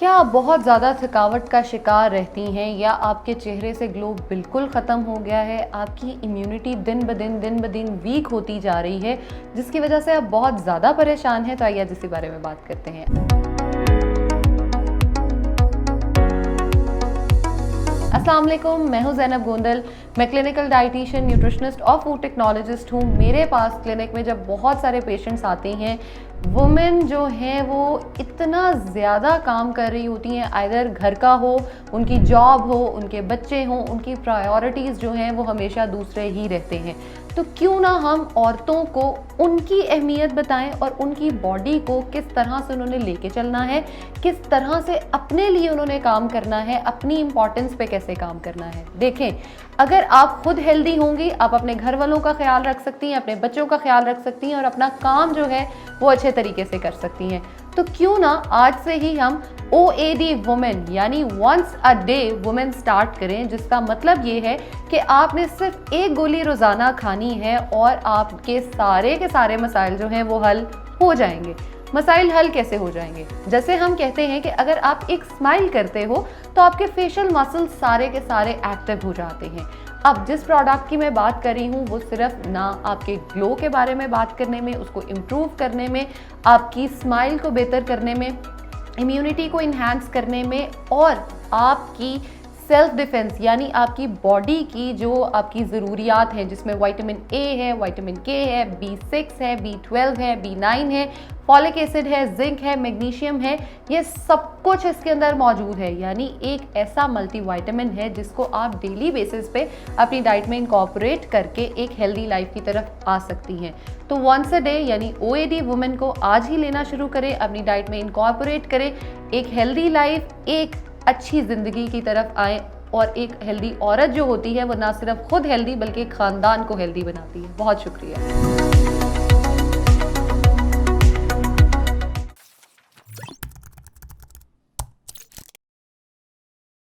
क्या आप बहुत ज़्यादा थकावट का शिकार रहती हैं या आपके चेहरे से ग्लो बिल्कुल ख़त्म हो गया है, आपकी इम्यूनिटी दिन ब दिन वीक होती जा रही है, जिसकी वजह से आप बहुत ज़्यादा परेशान हैं? तो आइए आज इसी बारे में बात करते हैं। अस्सलाम वालेकुम, मैं हूं ज़ैनब गोंदल। मैं क्लिनिकल डाइटिशियन, न्यूट्रिशनिस्ट और फूड टेक्नोलॉजिस्ट हूं। मेरे पास क्लिनिक में जब बहुत सारे पेशेंट्स आते हैं, वुमेन जो हैं वो इतना ज़्यादा काम कर रही होती हैं, आइदर घर का हो, उनकी जॉब हो, उनके बच्चे हों, उनकी प्रायोरिटीज़ जो हैं वो हमेशा दूसरे ही रहते हैं। तो क्यों ना हम औरतों को उनकी अहमियत बताएं और उनकी बॉडी को किस तरह से उन्होंने लेके चलना है, किस तरह से अपने लिए उन्होंने काम करना है, अपनी इम्पॉर्टेंस पे कैसे काम करना है। देखें, अगर आप खुद हेल्दी होंगी, आप अपने घर वालों का ख्याल रख सकती हैं, अपने बच्चों का ख्याल रख सकती हैं और अपना काम जो है वो अच्छे तरीके से कर सकती हैं। तो क्यों ना आज से ही हम OAD वुमेन यानी once a day women start करें, जिसका मतलब ये है कि आपने सिर्फ एक गोली रोज़ाना खानी है और आपके सारे के सारे मसाइल जो हैं वो हल हो जाएंगे। मसाइल हल कैसे हो जाएंगे? जैसे हम कहते हैं कि अगर आप एक स्माइल करते हो तो आपके फेशियल मसल्स सारे के सारे एक्टिव हो जाते हैं। अब जिस प्रोडक्ट की मैं बात कर रही हूँ वो सिर्फ ना आपके ग्लो के बारे में बात करने में, उसको इम्प्रूव करने में, आपकी स्माइल को बेहतर करने में, इम्यूनिटी को इन्हांस करने में और आपकी सेल्फ डिफेंस यानी आपकी बॉडी की जो आपकी ज़रूरियात हैं, जिसमें विटामिन ए है, विटामिन के है, B6 है, B12 है, B9 है, फॉलिक एसिड है, जिंक है, मैग्नीशियम है, ये सब कुछ इसके अंदर मौजूद है। यानी एक ऐसा मल्टीविटामिन है जिसको आप डेली बेसिस पे अपनी डाइट में इनकॉर्पोरेट करके एक हेल्दी लाइफ की तरफ आ सकती हैं। तो वंस अ डे यानी OAD वुमेन को आज ही लेना शुरू करें, अपनी डाइट में इनकॉर्पोरेट करें, एक हेल्दी लाइफ, एक अच्छी ज़िंदगी की तरफ आए और एक हेल्दी औरत जो होती है वो ना सिर्फ खुद हेल्दी बल्कि ख़ानदान को हेल्दी बनाती है। बहुत शुक्रिया।